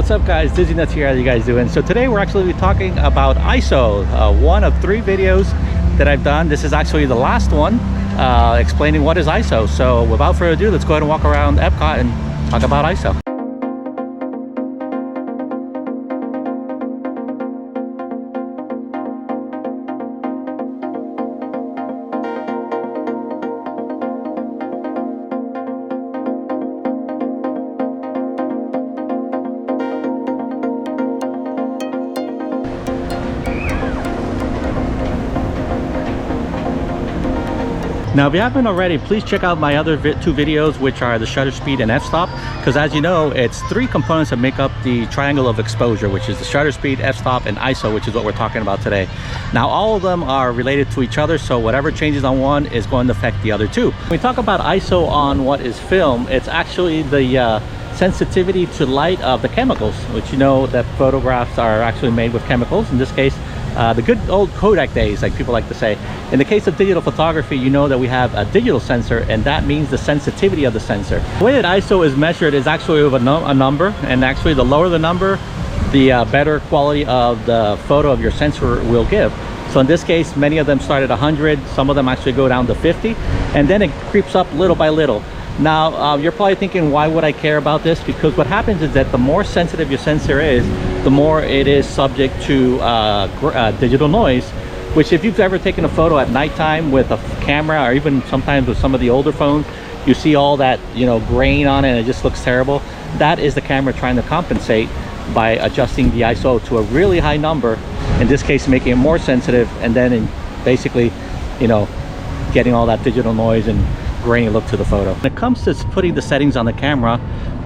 what's up guys? Dizzy Nuts here. How you guys doing? So today we're actually talking about ISO, one of 3 videos that I've done. This is actually the last one explaining what is ISO. So without further ado, let's go ahead and walk around Epcot and talk about ISO. Now, if you haven't already, please check out my other 2 videos, which are the shutter speed and f-stop, because as you know, it's 3 components that make up the triangle of exposure, which is the shutter speed, f-stop, and ISO, which is what we're talking about today. Now, all of them are related to each other, so whatever changes on one is going to affect the other 2. When we talk about ISO on what is film, it's actually the sensitivity to light of the chemicals, which you know that photographs are actually made with chemicals. In this case, the good old Kodak days, like people like to say. In the case of digital photography, you know that we have a digital sensor, and that means the sensitivity of the sensor. The way that ISO is measured is actually with a number, and actually the lower the number, the better quality of the photo of your sensor will give. So in this case, many of them start at 100, some of them actually go down to 50, and then it creeps up little by little. Now, you're probably thinking, why would I care about this? Because what happens is that the more sensitive your sensor is, the more it is subject to digital noise, which if you've ever taken a photo at nighttime with a camera, or even sometimes with some of the older phones, you see all that, you know, grain on it and it just looks terrible. That is the camera trying to compensate by adjusting the ISO to a really high number, in this case making it more sensitive, and then basically, you know, getting all that digital noise and grainy look to the photo. When it comes to putting the settings on the camera,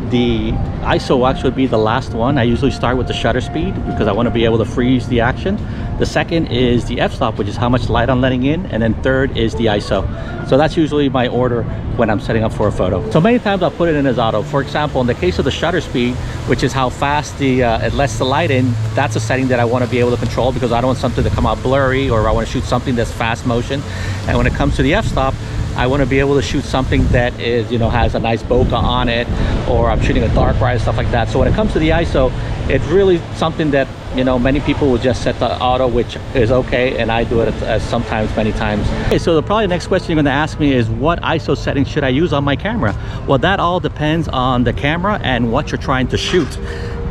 the ISO will actually be the last one. I usually start with the shutter speed because I want to be able to freeze the action. The second is the f-stop, which is how much light I'm letting in, and then third is the ISO. So that's usually my order when I'm setting up for a photo. So many times I'll put it in as auto. For example, in the case of the shutter speed, which is how fast it lets the light in, that's a setting that I want to be able to control because I don't want something to come out blurry, or I want to shoot something that's fast motion. And when it comes to the f-stop, I want to be able to shoot something that is, you know, has a nice bokeh on it, or I'm shooting a dark bright, stuff like that. So when it comes to the ISO, it's really something that, you know, many people will just set the auto, which is okay, and I do it sometimes, many times. Okay, so probably the next question you're going to ask me is, what ISO settings should I use on my camera? Well, that all depends on the camera and what you're trying to shoot.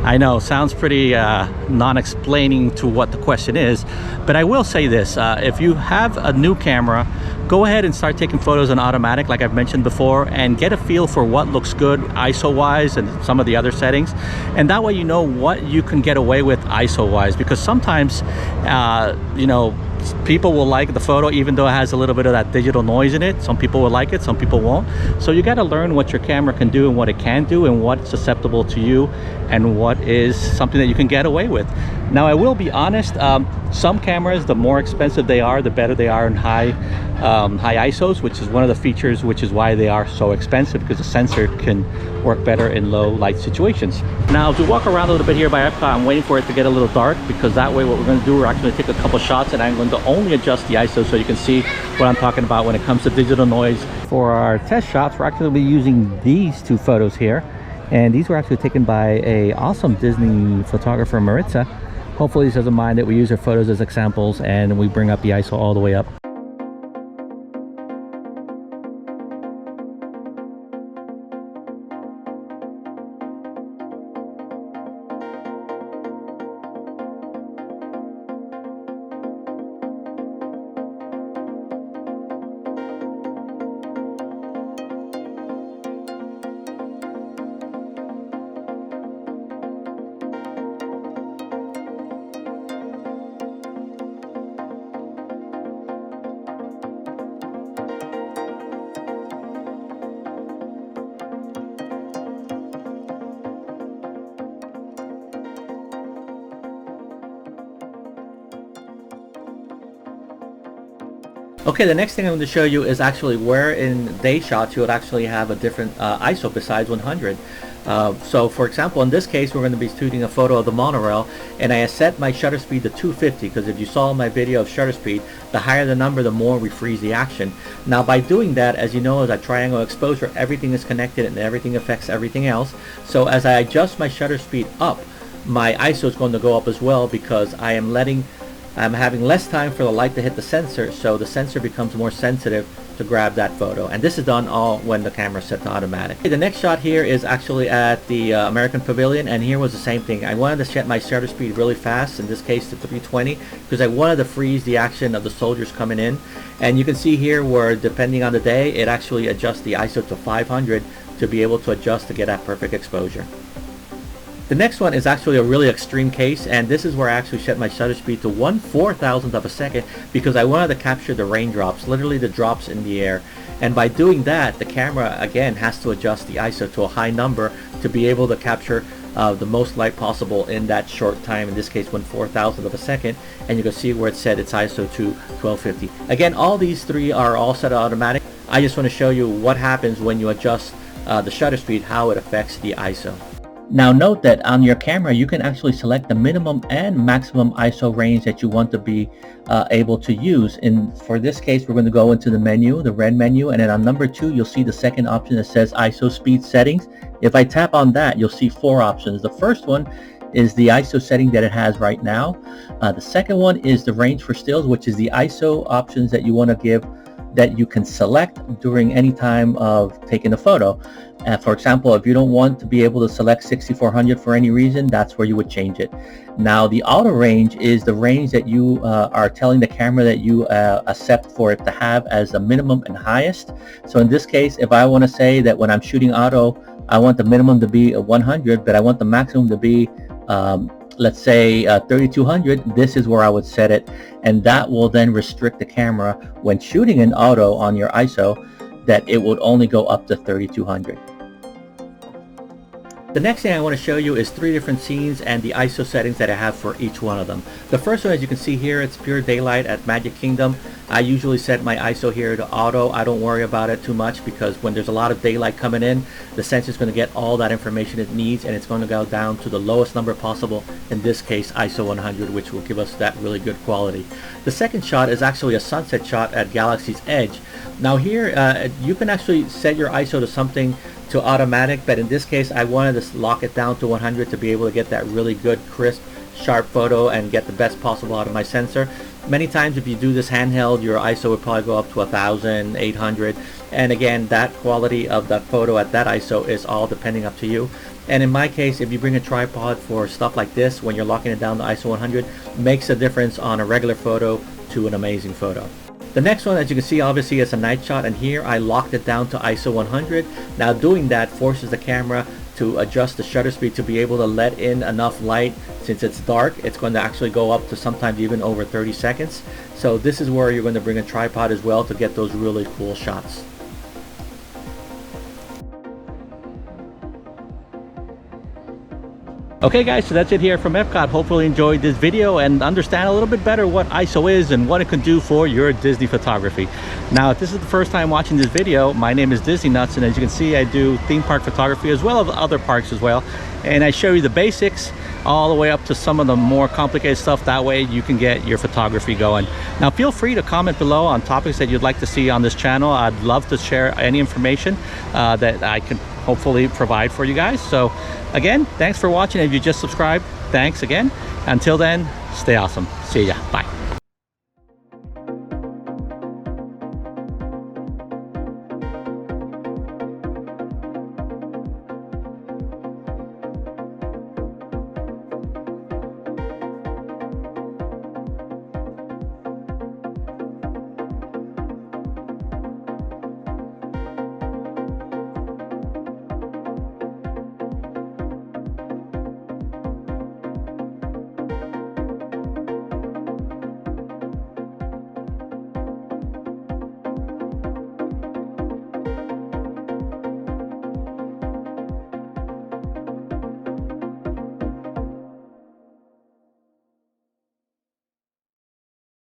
I know, sounds pretty non-explaining to what the question is, but I will say this. If you have a new camera, go ahead and start taking photos on automatic, like I've mentioned before, and get a feel for what looks good ISO-wise and some of the other settings. And that way you know what you can get away with ISO-wise, because sometimes, you know, people will like the photo even though it has a little bit of that digital noise in it. Some people will like it, some people won't. So you got to learn what your camera can do and what it can do, and what's susceptible to you and what is something that you can get away with. Now, I will be honest, some cameras, the more expensive they are, the better they are in high ISOs, which is one of the features, which is why they are so expensive, because the sensor can work better in low light situations. Now, as we walk around a little bit here by Epcot, I'm waiting for it to get a little dark, because that way what we're going to do, we're actually going to take a couple shots, and I'm going to only adjust the ISO so you can see what I'm talking about when it comes to digital noise. For our test shots, we're actually going to be using these 2 photos here, and these were actually taken by a awesome Disney photographer, Maritza. Hopefully this doesn't mind that we use her photos as examples and we bring up the ISO all the way up. Okay, the next thing I'm going to show you is actually where in day shots you would actually have a different ISO besides 100. So for example, in this case, we're going to be shooting a photo of the monorail, and I set my shutter speed to 250, because if you saw my video of shutter speed, the higher the number, the more we freeze the action. Now by doing that, as you know, as a triangle exposure, everything is connected and everything affects everything else. So as I adjust my shutter speed up, my ISO is going to go up as well, because I'm having less time for the light to hit the sensor, so the sensor becomes more sensitive to grab that photo. And this is done all when the camera is set to automatic. The next shot here is actually at the American Pavilion, and here was the same thing. I wanted to set my shutter speed really fast, in this case to 320, because I wanted to freeze the action of the soldiers coming in. And you can see here where, depending on the day, it actually adjusts the ISO to 500 to be able to adjust to get that perfect exposure. The next one is actually a really extreme case, and this is where I actually set my shutter speed to 1/4000th of a second, because I wanted to capture the raindrops, literally the drops in the air. And by doing that, the camera again has to adjust the ISO to a high number to be able to capture the most light possible in that short time, in this case 1/4000th of a second. And you can see where it set its ISO to 1250. Again, all these three are all set automatic. I just want to show you what happens when you adjust the shutter speed, how it affects the ISO. Now note that on your camera you can actually select the minimum and maximum ISO range that you want to be able to use. For this case, we're going to go into the menu, the red menu, and then on number 2 you'll see the second option that says ISO speed settings. If I tap on that, you'll see 4 options. The first one is the ISO setting that it has right now. The second one is the range for stills, which is the ISO options that you want to give, that you can select during any time of taking a photo. For example, if you don't want to be able to select 6400 for any reason, that's where you would change it. Now the auto range is the range that you are telling the camera that you accept for it to have as the minimum and highest. So in this case, if I want to say that when I'm shooting auto, I want the minimum to be 100, but I want the maximum to be let's say 3200, this is where I would set it, and that will then restrict the camera when shooting in auto on your ISO, that it would only go up to 3200. The next thing I want to show you is 3 different scenes and the ISO settings that I have for each one of them. The first one, as you can see here, it's pure daylight at Magic Kingdom. I usually set my ISO here to auto. I don't worry about it too much, because when there's a lot of daylight coming in, the sensor is going to get all that information it needs, and it's going to go down to the lowest number possible, in this case ISO 100, which will give us that really good quality. The second shot is actually a sunset shot at Galaxy's Edge. Now here you can actually set your ISO to something to automatic, but in this case I wanted to lock it down to 100 to be able to get that really good crisp sharp photo and get the best possible out of my sensor. Many times if you do this handheld, your ISO would probably go up to 1800, and again, that quality of that photo at that ISO is all depending up to you. And in my case, if you bring a tripod for stuff like this, when you're locking it down to ISO 100, makes a difference on a regular photo to an amazing photo. The next one, as you can see, obviously it's a night shot, and here I locked it down to ISO 100. Now doing that forces the camera to adjust the shutter speed to be able to let in enough light. Since it's dark, it's going to actually go up to sometimes even over 30 seconds. So this is where you're going to bring a tripod as well to get those really cool shots. Okay guys, so that's it here from Epcot. Hopefully you enjoyed this video and understand a little bit better what ISO is and what it can do for your Disney photography. Now, if this is the first time watching this video, my name is Disney Nuts, and as you can see, I do theme park photography as well as other parks as well. And I show you the basics all the way up to some of the more complicated stuff. That way you can get your photography going. Now feel free to comment below on topics that you'd like to see on this channel. I'd love to share any information that I can hopefully provide for you guys. So again, thanks for watching. If you just subscribed, thanks again. Until then, stay awesome. See ya. Bye.